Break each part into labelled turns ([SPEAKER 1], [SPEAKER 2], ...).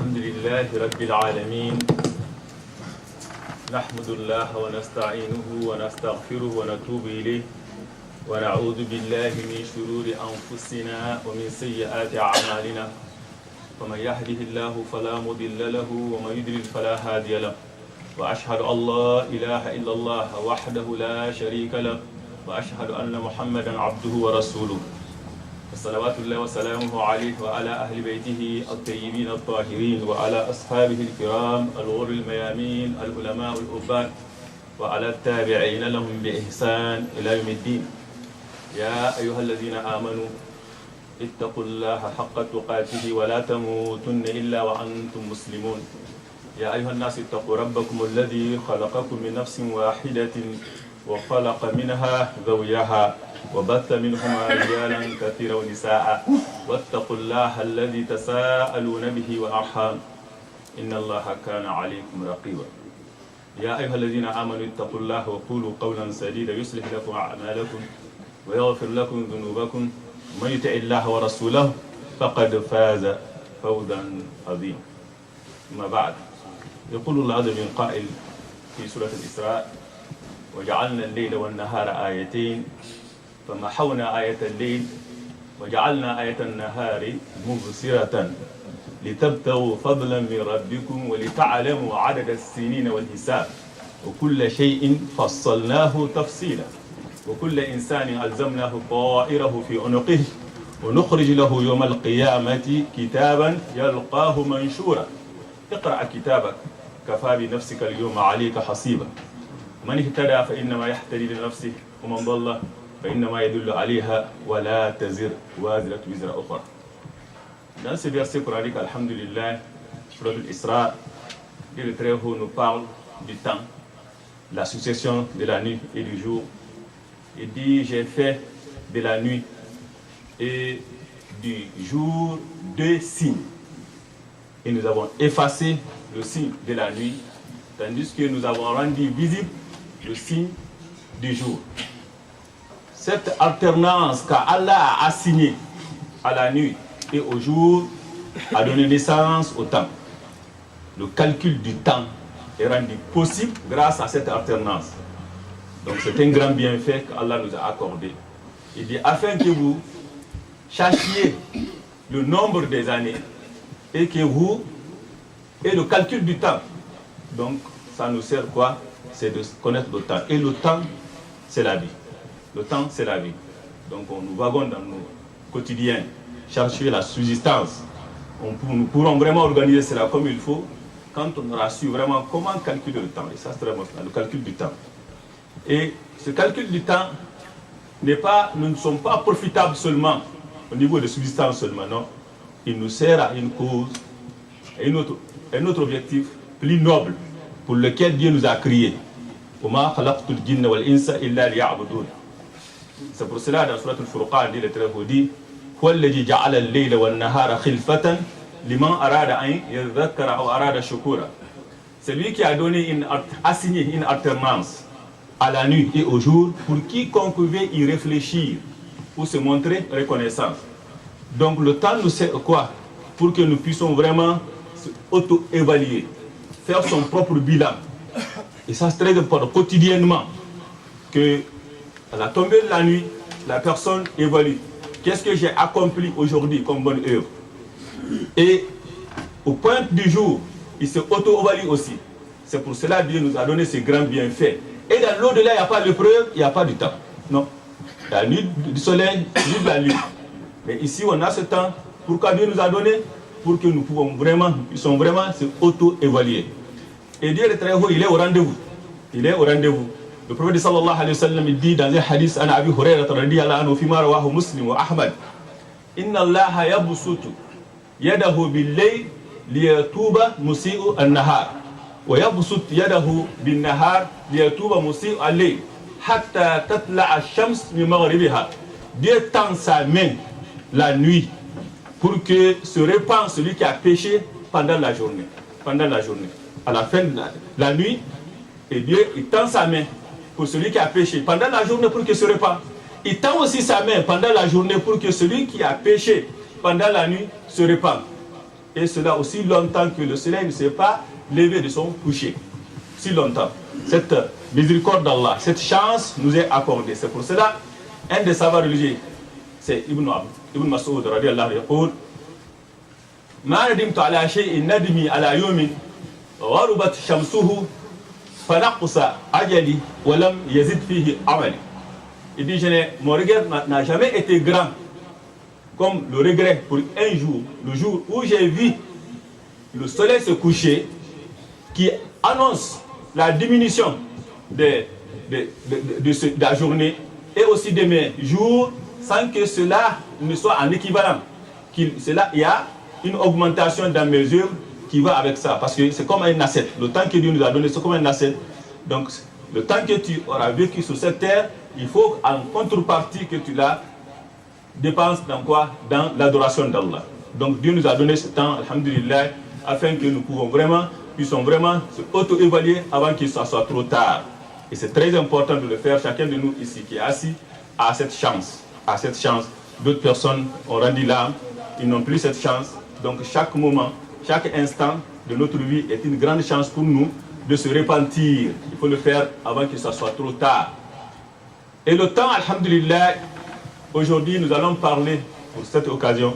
[SPEAKER 1] الحمد لله رب العالمين نحمد الله ونستعينه ونستغفره ونتوب إليه ونعوذ بالله من شرور أنفسنا ومن سيئات أعمالنا فمن يهده الله فلا مضل له ومن يضلل فلا هادي له وأشهد أن لا إله إلا الله وحده لا شريك له وأشهد أن محمدا عبده ورسوله صلوات الله وسلامه عليه وعلى أهل بيته الطيبين الطاهرين وعلى أصحابه الكرام الغر الميامين العلماء الأبان وعلى التابعين لهم بإحسان إلى يوم الدين. يا أيها الذين آمنوا اتقوا الله حق تقاته ولا تموتن إلا وأنتم مسلمون. يا أيها الناس اتقوا ربكم الذي خلقكم من نفس واحدة وخلق منها زوجها وبث منهما رجالا كثيرا ونساء واتقوا الله الذي تساءلون به والأرحام إن الله كان عليكم رقيبا. يا أيها الذين آمنوا اتقوا الله وقولوا قولا سديدا يصلح لكم أعمالكم ويغفر لكم ذنوبكم ومن يطع الله ورسوله فقد فاز فوزا عظيما. أما بعد يقول الله عز وجل قائل في سورة الإسراء وجعلنا الليل والنهار آيتين فمحونا آية الليل وجعلنا آية النهار مبصرة لتبتغوا فضلا من ربكم ولتعلموا عدد السنين والحساب وكل شيء فصلناه تفصيلا وكل إنسان ألزمناه طائره في عنقه ونخرج له يوم القيامة كتابا يلقاه منشورا اقرأ كتابك كفى بنفسك اليوم عليك حسيبا من اهتدى فإنما يهتدي لنفسه ومن ضل فإنما يدل عليها ولا تزر وازرة وزر أخرى. Dans ce verset coranique, Alhamdulillah, Surat al-Isra, le très haut nous parle du temps, la succession de la nuit et du jour. Il dit, j'ai fait de la nuit et du jour deux signes. Et nous avons effacé le signe de la nuit, tandis que nous avons rendu visible le signe du jour. Cette alternance qu'Allah a assignée à la nuit et au jour a donné naissance au temps. Le calcul du temps est rendu possible grâce à cette alternance. Donc c'est un grand bienfait qu'Allah nous a accordé. Il dit afin que vous cherchiez le nombre des années et que vous ayez le calcul du temps. Donc ça nous sert quoi? C'est de connaître le temps. Et le temps, c'est la vie. Le temps, c'est la vie. Donc nous vagons dans nos quotidiens, chercher la subsistance. Nous pourrons vraiment organiser cela comme il faut quand on aura su vraiment comment calculer le temps. Et ça, c'est vraiment le calcul du temps. Et ce calcul du temps nous ne sommes pas profitables seulement au niveau de subsistance seulement, non. Il nous sert à une cause, à un autre objectif plus noble pour lequel Dieu nous a créés. C'est pour cela dans Surat al-Furqan, dit le très haut dit وَالَّذِي جَعَلَ اللَّيْلَ وَالنَّهَارَ خِلْفَةً لِمَنْ أَرَادَ أَنْ يَذَّكَّرَ أَوْ أَرَادَ شُكُورًا. C'est lui qui a assigné une alternance à la nuit et au jour pour quiconque veut y réfléchir, pour se montrer reconnaissant. Donc le temps nous sert quoi? Pour que nous puissions vraiment auto-évaluer, faire son propre bilan. Et ça c'est très important quotidiennement que à la tombée de la nuit, la personne évalue. Qu'est-ce que j'ai accompli aujourd'hui comme bonne œuvre? Et au point du jour, il se auto-évalue aussi. C'est pour cela que Dieu nous a donné ces grands bienfaits. Et dans l'au-delà, il n'y a pas d'épreuve, il n'y a pas du temps. Non. La nuit du soleil, nuit de la lune. Mais ici, on a ce temps. Pourquoi Dieu nous a donné? Pour que nous puissions vraiment se auto-évaluer. Et Dieu est très haut, il est au rendez-vous. Il est au rendez-vous. Le prophète sallallahu alayhi wa sallam il dit dans un hadith an Abi Hurairah radiyallahu anhu fima rawahu Muslim wa Ahmad inna Allaha yabsutu yadahu bil-layl liyatuba musii'u an-nahar wa yabsutu yadahu bin-nahar liyatuba musii'u al-layl hatta tatla'a ash-shams min maghribiha. Dieu tend sa main la nuit pour que se répand celui qui a péché pendant la journée. Pendant la journée. À la fin de la nuit, et Dieu il tend sa main pour celui qui a péché pendant la journée pour qu'il se répande. Il tend aussi sa main pendant la journée pour que celui qui a péché pendant la nuit se répande. et cela aussi longtemps que le soleil ne s'est pas levé de son coucher. Si longtemps. Cette miséricorde d'Allah, cette chance nous est accordée. C'est pour cela, un des savants religieux, c'est Ibn Mas'ud radiyallahu anhu, يقول ما ندمت على شيء ندمي على يوم غربت شمسه فنقص أجلي ولم يزد فيه عملي. Il dit, mon regret n'a jamais été grand comme le regret pour un jour, le jour où j'ai vu le soleil se coucher, qui annonce la diminution de la journée et aussi de mes jours, sans que cela ne soit en équivalent. Il y a une augmentation dans mes œuvres qui va avec ça, parce que c'est comme un asset. Le temps que Dieu nous a donné, c'est comme un asset. Donc, le temps que tu auras vécu sur cette terre, il faut en contrepartie que tu la dépenses dans quoi? Dans l'adoration d'Allah. Donc, Dieu nous a donné ce temps, alhamdulillah, afin que nous puissions vraiment se auto-évaluer avant qu'il soit trop tard. Et c'est très important de le faire. Chacun de nous ici qui est assis a cette chance. D'autres personnes ont rendu l'âme, ils n'ont plus cette chance. Donc chaque moment, chaque instant de notre vie est une grande chance pour nous de se repentir. Il faut le faire avant que ça soit trop tard. Et le temps, alhamdulillah, aujourd'hui nous allons parler, pour cette occasion,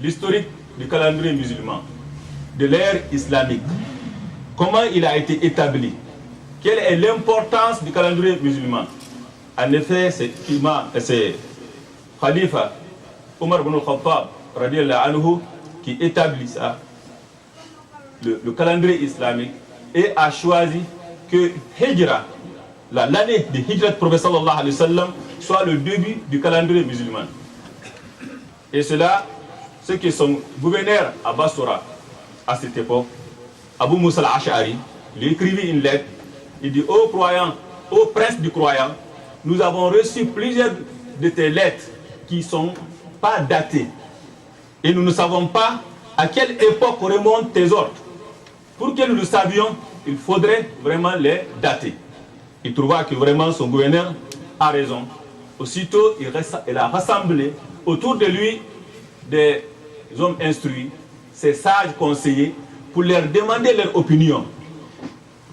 [SPEAKER 1] l'historique du calendrier musulman, de l'ère islamique. Comment il a été établi? Quelle est l'importance du calendrier musulman? En effet, c'est Khalifa Omar ibn al-Khattab radiyallahu anhu qui établit ça, le calendrier islamique, et a choisi que Hijra, l'année de Hijra du prophète sallallahu alayhi wa sallam, soit le début du calendrier musulman. Et cela, c'est que son gouverneur à Basra, à cette époque, Abu Musa al-Ash'ari, lui écrivit une lettre. Il dit: ô croyants, ô prince du croyant, nous avons reçu plusieurs de tes lettres qui ne sont pas datées. Et nous ne savons pas à quelle époque remontent tes ordres. Pour que nous le savions, il faudrait vraiment les dater. Il trouva que vraiment son gouverneur a raison. Aussitôt, il a rassemblé autour de lui des hommes instruits, ses sages conseillers, pour leur demander leur opinion.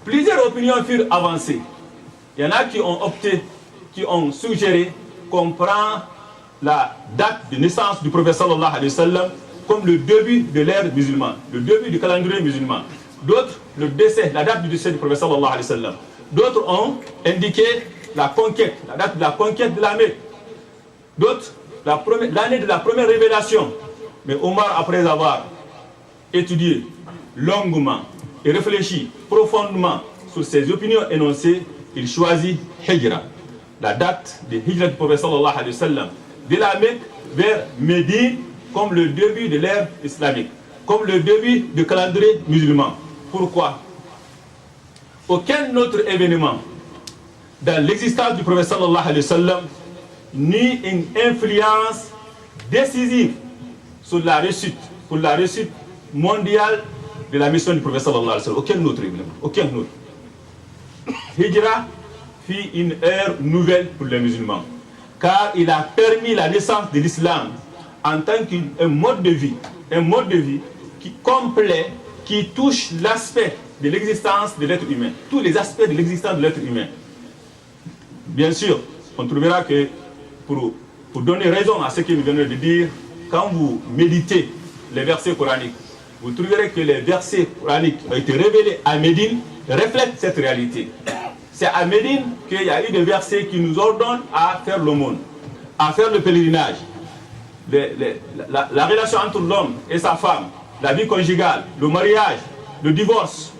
[SPEAKER 1] Plusieurs opinions furent avancées. Il y en a qui ont opté, qui ont suggéré qu'on prend la date de naissance du prophète sallallahu alayhi wa sallam comme le début de l'ère musulmane, le début du calendrier musulman. D'autres, le décès, la date du décès du prophète sallallahu alayhi wa sallam. D'autres ont indiqué la conquête, la date de la conquête de la Mecque. D'autres, l'année de la première révélation. Mais Omar, après avoir étudié longuement et réfléchi profondément sur ses opinions énoncées, il choisit Hijra, la date de Hijra du prophète sallallahu alayhi wa sallam, de la Mecque vers Médine, comme le début de l'ère islamique, comme le début du calendrier musulman. Pourquoi? Aucun autre événement dans l'existence du prophète sallallahu alayhi wa sallam ni une influence décisive sur la réussite, pour la réussite mondiale de la mission du prophète sallallahu alayhi wa sallam. Aucun autre événement, aucun autre. Hijra fit une ère nouvelle pour les musulmans, car il a permis la naissance de l'islam en tant qu'un mode de vie, qui complet, qui touche l'aspect de l'existence de l'être humain, tous les aspects de l'existence de l'être humain. Bien sûr, on trouvera que pour donner raison à ce que nous venons de dire, quand vous méditez les versets coraniques, vous trouverez que les versets coraniques ont été révélés à Médine, reflètent cette réalité. C'est à Médine qu'il y a eu des versets qui nous ordonnent à faire l'aumône, à faire le pèlerinage. La relation entre l'homme et sa femme, la vie conjugale, le mariage, le divorce,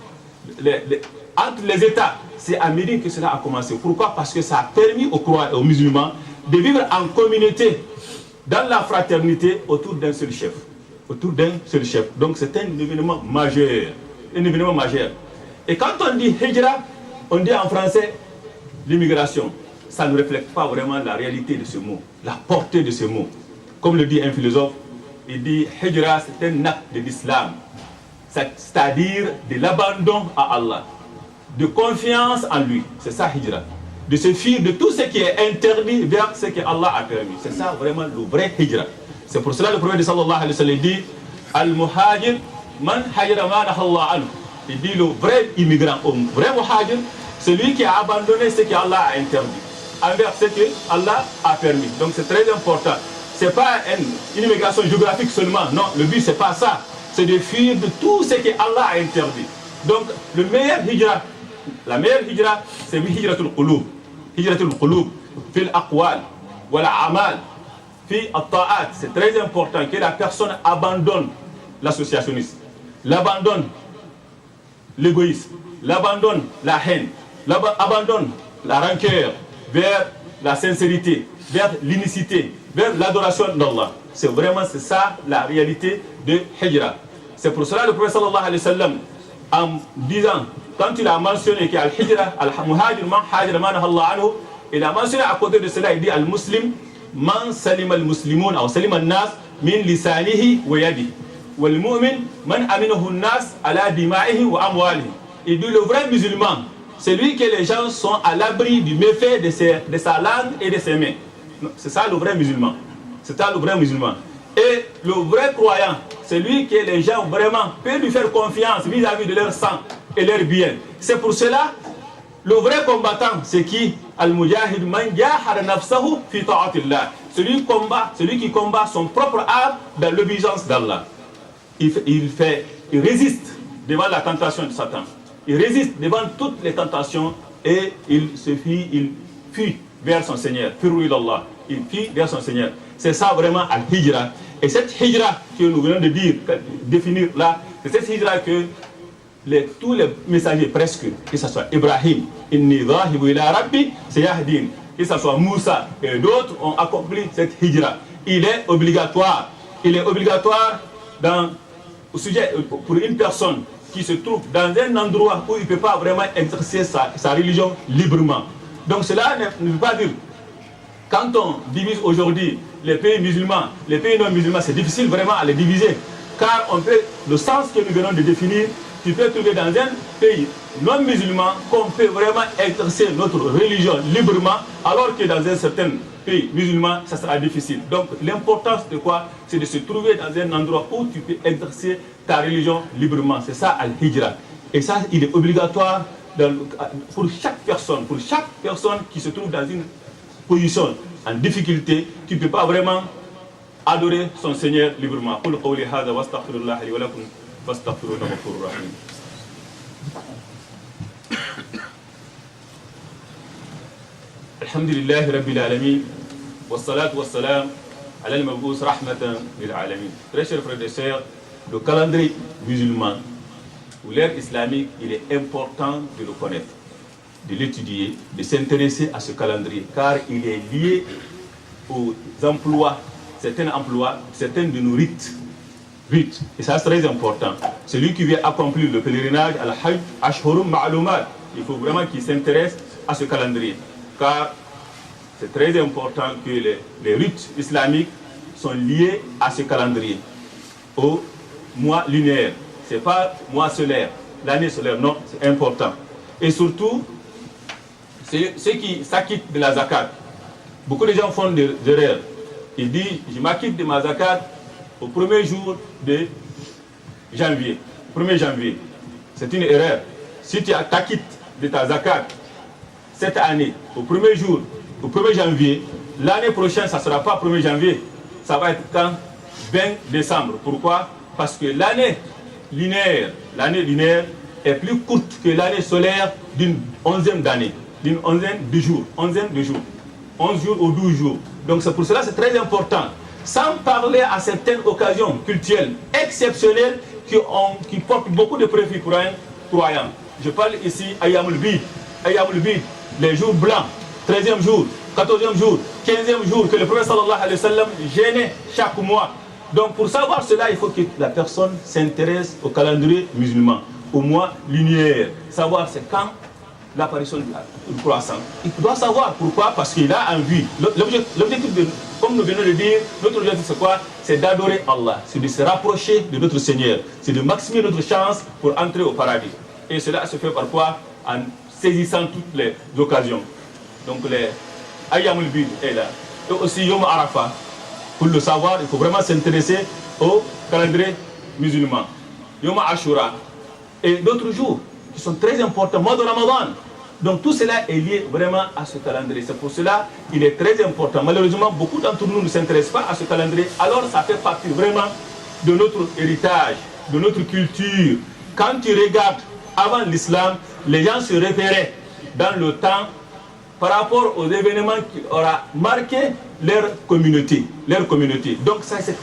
[SPEAKER 1] entre les États, c'est à Médine que cela a commencé. Pourquoi? Parce que ça a permis aux musulmans de vivre en communauté, dans la fraternité, autour d'un seul chef. Donc c'est un événement majeur. Et quand on dit Hijra, on dit en français l'immigration. Ça ne reflète pas vraiment la réalité de ce mot, la portée de ce mot. Comme le dit un philosophe, il dit Hijra, c'est un acte de l'islam, c'est-à-dire de l'abandon à Allah, de confiance en lui. C'est ça Hijra. De se fier de tout ce qui est interdit vers ce que Allah a permis. C'est ça vraiment le vrai Hijra. C'est pour cela que le prophète sallallahu alayhi wa sallam dit Al-Muhajir, man hajira ma nahallah anhu. Il dit le vrai immigrant, le vrai Muhajir, celui qui a abandonné ce que Allah a interdit, envers ce que Allah a permis. Donc c'est très important. Ce n'est pas une immigration géographique seulement. Non, le but c'est pas ça. C'est de fuir de tout ce que Allah a interdit. Donc le meilleur hijra, la meilleure hijra, c'est hijratul qulub. Hijratul qulub, fil aqwal, wal amal, fi at-ta'at. C'est très important que la personne abandonne l'associationnisme, l'abandonne l'égoïsme, l'abandonne la haine, l'abandonne la rancœur vers la sincérité, vers l'unicité, vers l'adoration d'Allah. C'est ça la réalité de hijra. C'est pour cela le prophète sallallahu alayhi wa sallam, en disant, quand il a mentionné qu'il y a al-hijra, al-muhajir man hajira ma nahallah anhu, il a mentionné à côté de cela, il dit al-muslim man salim al-muslimun ou salim al-nas min lisanihi wa yadihi. Wal-mu'min man aminahu an-nas ala dima'ihi wa amwalihi. Il dit le vrai musulman, c'est lui que les gens sont à l'abri du méfait de sa langue et de ses mains. C'est ça le vrai musulman. C'est ça le vrai musulman. Et le vrai croyant, c'est lui que les gens vraiment peuvent lui faire confiance vis-à-vis de leur sang et leur bien. C'est pour cela, le vrai combattant, c'est qui? Al-Mujahid man jahada nafsahu fi ta'atillah. Celui qui combat son propre âme dans l'obéissance d'Allah. Il résiste devant la tentation de Satan. Il résiste devant toutes les tentations et il fuit vers son Seigneur. Il fuit vers son Seigneur. C'est ça vraiment al-hijra. Et cette hijra que nous venons de définir là, c'est cette hijra que tous les messagers presque, que ce soit Ibrahim, inni dhahibu ila rabbi sayahdin, que ce soit Moussa et d'autres ont accompli cette hijra. Il est obligatoire. Il est obligatoire au sujet pour une personne qui se trouve dans un endroit où il ne peut pas vraiment exercer sa religion librement. Donc cela ne veut pas dire, quand on divise aujourd'hui les pays musulmans, les pays non musulmans, c'est difficile vraiment à les diviser. Car le sens que nous venons de définir, tu peux trouver dans un pays non musulman qu'on peut vraiment exercer notre religion librement, alors que dans un certain pays musulman, ça sera difficile. Donc l'importance de quoi? C'est de se trouver dans un endroit où tu peux exercer ta religion librement. C'est ça al-hijra. Et ça, il est obligatoire pour chaque personne qui se trouve dans une position en difficulté, tu ne peux pas vraiment adorer son Seigneur librement. Alhamdulillah Rabbil Alamin, wassalatu wassalam ala al-mab'ous rahmatan lil alamin. Très chers frères et sœurs, le calendrier musulman ou l'ère islamique, il est important de le connaître, de l'étudier, de s'intéresser à ce calendrier, car il est lié aux emplois, certains de nos rites. Et ça c'est très important. Celui qui vient accomplir le pèlerinage à la Hajj, Ashhurum Ma'lumat, il faut vraiment qu'il s'intéresse à ce calendrier, car c'est très important que les rites islamiques sont liés à ce calendrier, au mois lunaire. Ce n'est pas mois solaire, l'année solaire, non, c'est important. Et surtout, ceux qui s'acquittent de la zakat. Beaucoup de gens font des erreurs. Ils disent, je m'acquitte de ma zakat au premier jour de janvier. 1er janvier. C'est une erreur. Si tu t'acquittes de ta zakat cette année, au premier jour, au 1er janvier, l'année prochaine, ça ne sera pas 1er janvier. Ça va être quand? 20 décembre. Pourquoi? Parce que l'année lunaire est plus courte que l'année solaire d'une onzième d'année. D'une onzième de jours. 11 jours ou 12 jours. Donc c'est pour cela que c'est très important. Sans parler à certaines occasions culturelles exceptionnelles qui portent beaucoup de profit pour un croyant. Je parle ici Ayyamul Bid, les jours blancs, 13e jour, 14e jour, 15e jour, que le prophète sallallahu alayhi wa sallam gênait chaque mois. Donc pour savoir cela, il faut que la personne s'intéresse au calendrier musulman, au mois lunaire, savoir c'est quand l'apparition du croissant. Il doit savoir pourquoi, parce qu'il a envie. L'objectif, comme nous venons de dire, notre objectif c'est quoi? C'est d'adorer Allah, c'est de se rapprocher de notre Seigneur, c'est de maximiser notre chance pour entrer au paradis. Et cela se fait par quoi? En saisissant toutes les occasions. Donc les Ayyamul Bid est là. Et aussi Yom Arafat. Pour le savoir, il faut vraiment s'intéresser au calendrier musulman, Yom Ashura, et d'autres jours qui sont très importants, mois de Ramadan. Donc tout cela est lié vraiment à ce calendrier. C'est pour cela qu'il est très important. Malheureusement, beaucoup d'entre nous ne s'intéressent pas à ce calendrier. Alors ça fait partie vraiment de notre héritage, de notre culture. Quand tu regardes avant l'islam, les gens se repéraient dans le temps par rapport aux événements qui aura marqué leur communauté. Donc ça c'est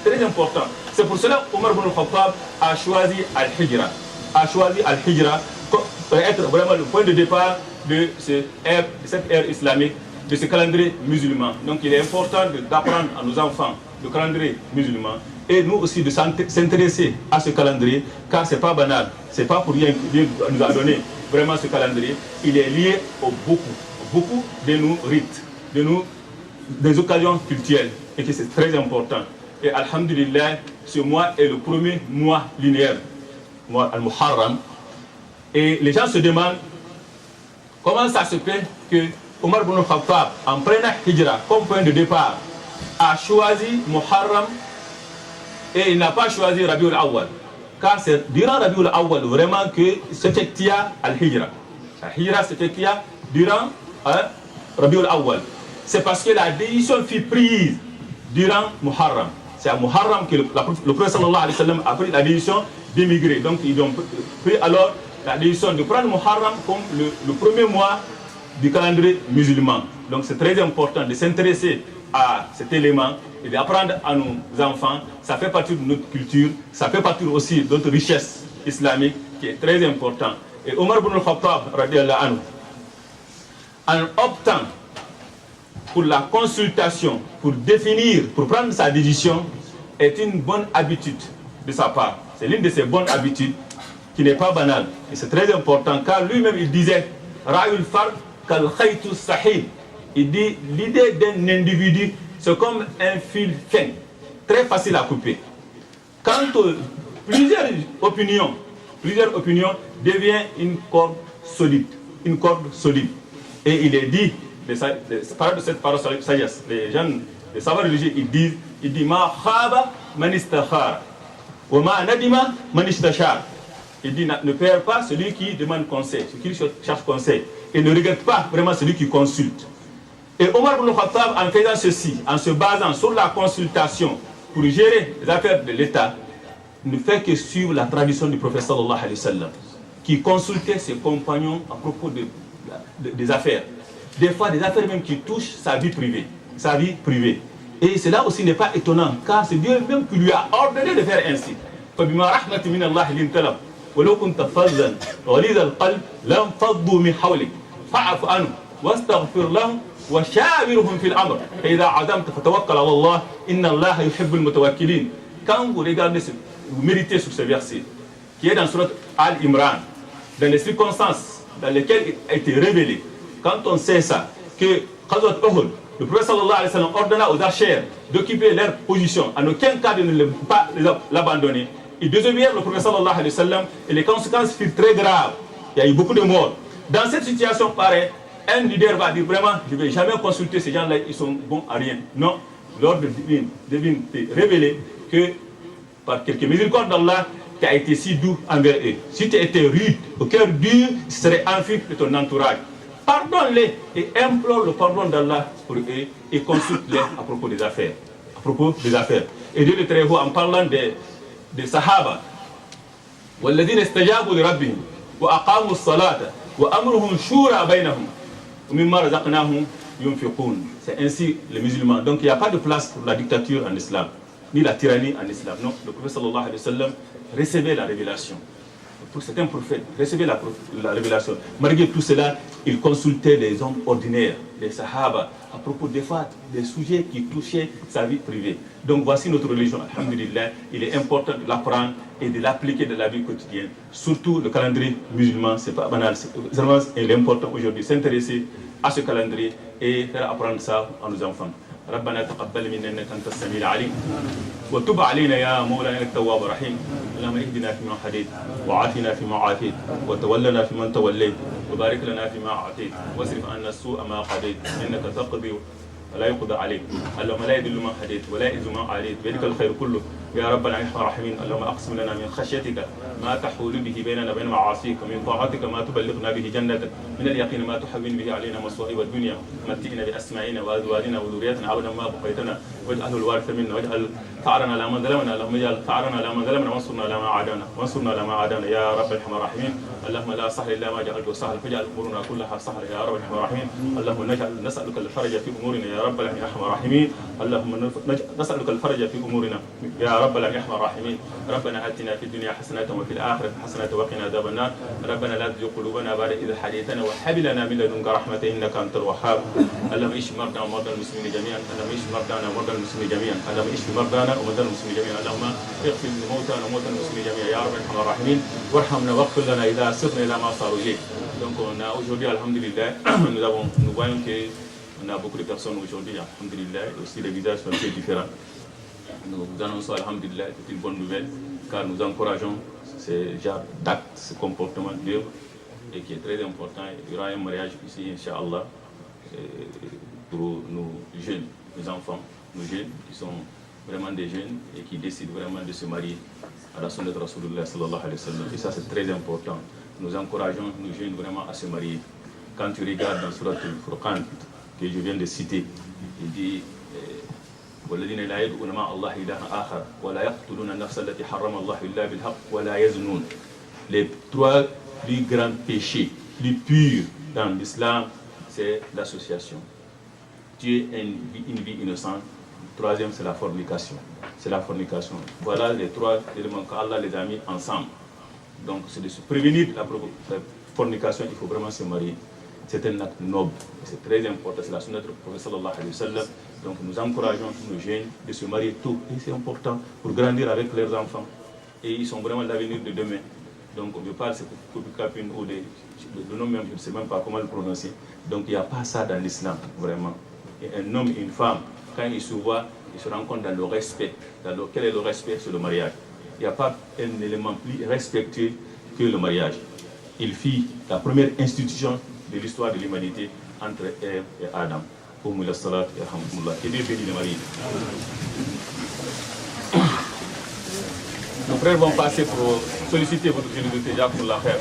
[SPEAKER 1] très important. C'est pour cela qu'Omar ibn al-Khattab a choisi Al-Hijra. Pour être vraiment le point de départ de cette ère islamique, de ce calendrier musulman. Donc il est important d'apprendre à nos enfants le calendrier musulman et nous aussi de s'intéresser à ce calendrier, car ce n'est pas banal, ce n'est pas pour rien que Dieu nous a donné vraiment ce calendrier. Il est lié au beaucoup de nos rites, des occasions culturelles, et que c'est très important. Et alhamdulillah, ce mois est le premier mois linéaire, mois al-Muharram. Et les gens se demandent comment ça se fait que Omar ibn Khattab, en prenant Hijra comme point de départ, a choisi Muharram et il n'a pas choisi Rabiul Awwal. Car c'est durant Rabiul Awwal vraiment que s'effectua Al-Hijra. La Hijra s'effectua durant Rabiul Awwal. C'est parce que la décision fut prise durant Muharram. C'est à Muharram que le prophète sallallahu alayhi wa sallam a pris la décision d'émigrer. Donc ils ont pris alors la décision de prendre Muharram comme le premier mois du calendrier musulman. Donc c'est très important de s'intéresser à cet élément et d'apprendre à nos enfants. Ça fait partie de notre culture, ça fait partie aussi de notre richesse islamique qui est très important. Et Omar ibn al-Khattab, radiyallahu anhu, en optant pour la consultation, pour définir, pour prendre sa décision, est une bonne habitude de sa part. C'est l'une de ses bonnes habitudes qui n'est pas banale. Et c'est très important car lui-même il disait Ra'ul fard kal khaytu sahih. Il dit l'idée d'un individu c'est comme un fil fin, très facile à couper. Quand plusieurs opinions devient une corde solide. Et il est dit, de cette parole de sagesse, les gens, les savants religieux, ils disent ma khaba man istakhara wa ma nadima man istashar. Il dit ne perd pas celui qui demande conseil, celui qui cherche conseil, et ne regrette pas vraiment celui qui consulte. Et Omar ibn Khattab, en faisant ceci, en se basant sur la consultation pour gérer les affaires de l'État, ne fait que suivre la tradition du prophète sallallahu alayhi wa sallam, qui consultait ses compagnons à propos des affaires. Des fois, des affaires même qui touchent sa vie privée. Et cela aussi n'est pas étonnant, car c'est Dieu même qui lui a ordonné de faire ainsi. فبما رحمة من الله لنت لهم ولو كنت فظا غليظ القلب لانفضوا من حولك فاعف عنهم واستغفر لهم وشاورهم في الأمر فإذا عزمت فتوكل على الله إن الله يحب المتوكلين. Quand vous regardez, vous méditez sur ce verset qui est dans Surat Al-Imran, dans les circonstances dans lesquelles il a été révélé, quand on sait ça, que Ghazwat Uhud, le prophète sallallahu alayhi wa sallam ordonna aux archers d'occuper leur position, en aucun cas de ne pas l'abandonner. Ils désobéirent le prophète sallallahu alayhi wa sallam et les conséquences furent très graves. Il y a eu beaucoup de morts. Dans cette situation pareille, un leader va dire vraiment, je ne vais jamais consulter ces gens-là, ils sont bons à rien. Non, l'ordre divin est révélé que par quelques miséricordes d'Allah, tu as été si doux envers eux. Si tu étais rude, au cœur dur, tu serais enfui de ton entourage. Pardonne-les et implore le pardon d'Allah pour eux et consulte-les à propos des affaires. Et Dieu le Très Haut, en parlant des Sahaba, وَالَّذِينَ اسْتَجَابُوا لِرَبِّهِمْ وَأَقَامُوا الصَّلَاةَ وَأَمْرُهُمْ شُورَى بَيْنَهُمْ وَمِمَّا رَزَقْنَاهُمْ يُنْفِقُونَ. C'est ainsi les musulmans. Donc il n'y a pas de place pour la dictature en islam, ni la tyrannie en islam. Non, le prophète sallallahu alayhi wa sallam recevait la révélation. C'est un prophète, recevait la révélation. Malgré tout cela, il consultait les hommes ordinaires, les sahaba, à propos des fois des sujets qui touchaient sa vie privée. Donc voici notre religion, alhamdulillah. Il est important de l'apprendre et de l'appliquer dans la vie quotidienne. Surtout le calendrier musulman, c'est pas banal. Il est important aujourd'hui de s'intéresser à ce calendrier et faire apprendre ça à nos enfants. ربنا تقبل منا انك انت السميع العليم وتب علينا يا مولانا التواب الرحيم. اللهم اهدنا فيما هديت وعافنا فيما عافيت وتولنا فيمن توليت وبارك لنا فيما اعطيت واصرف عنا السوء ما قضيت انك تقضي ولا يقضى عليك. اللهم لا يذل من هديت ولا يعز من عاديت بيدك الخير كله يا رب العالمين الراحمين اللهم اقسم لنا من خشيتك ما تحول به بيننا وبين معاصيك ومن طاعتك ما تبلغنا به جنتك من اليقين ما تحول به علينا مصائب الدنيا متئنا باسماعنا وازواجنا وذريتنا ابدا ما بقيتنا واجعله الوارث منا واجعل ثارنا على من ظلمنا اللهم اجعل ثارنا على من ظلمنا وانصرنا على ما عادانا يا رب الرحمن الراحمين اللهم لا سهل الا ما جعلته سهلا فاجعل امورنا كلها سهلا يا رب الرحمن الراحمين اللهم نسالك الفرج في امورنا يا رب الرحمن الراحمين اللهم نسالك الفرج في امورنا يا رب الرحمن الراحمين ربنا اتنا في الدنيا حسنه وفي الاخره حسنه وقنا عذاب النار ربنا لا تزغ قلوبنا بعد إذ هديتنا وهب لنا من لدنك رحمه انك انت الوهاب اللهم اشف مرضانا ومرضى المسلمين جميعا اللهم اشف مرضانا ومرضى المسلمين جميعا اللهم اشف مرضانا ومرضى المسلمين جميعا اللهم اغفر لموتانا وموتى المسلمين جميعا يا رب الرحمن الراحمين وارحمنا واغفر لنا اذا سرنا الى ما صاروا اليه. Donc on a aujourd'hui, alhamdulillah, nous voyons qu'on a beaucoup de personnes aujourd'hui, alhamdulillah, et aussi les visages sont très différents. Nous vous annonçons, alhamdulillah, c'est une bonne nouvelle, car nous encourageons ce genre d'actes, ce comportement d'œuvre, et qui est très important. Il y aura un mariage ici, Inch'Allah, pour nos jeunes, nos enfants, nos jeunes qui sont vraiment des jeunes et qui décident vraiment de se marier à la sunnah de Rasulullah sallallahu alayhi wa sallam. Et ça, c'est très important. Nous encourageons nos jeunes vraiment à se marier. Quand tu regardes dans Surat al-Furqan, que je viens de citer, il dit والذين لا يدعون مع الله إلها آخر ولا يقتلون النفس التي حرم الله إلا بالحق ولا يزنون. Les trois plus grands péchés, plus purs dans l'islam, c'est l'association. Tuer une vie innocente. Troisième, c'est la fornication. C'est la fornication. Voilà les trois éléments qu'Allah les a mis ensemble. Donc, c'est de se prévenir de la fornication, il faut vraiment se marier. C'est un acte noble, c'est très important, c'est la sunna du prophète sallallahu alayhi wa sallam. Donc, nous encourageons nos jeunes de se marier tôt, et c'est important pour grandir avec leurs enfants. Et ils sont vraiment l'avenir de demain. Donc, on ne veut pas se couper ou le nom même, je ne sais même pas comment le prononcer. Donc, il n'y a pas ça dans l'islam, vraiment. Et un homme et une femme, quand ils se voient, ils se rencontrent dans le respect. Quel est le respect? C'est le mariage. Il n'y a pas un élément plus respectueux que le mariage. Il fit la première institution de l'histoire de l'humanité entre Ève et Adam. Que Dieu bénisse les maris. Nos frères vont passer pour solliciter votre générosité pour la faire.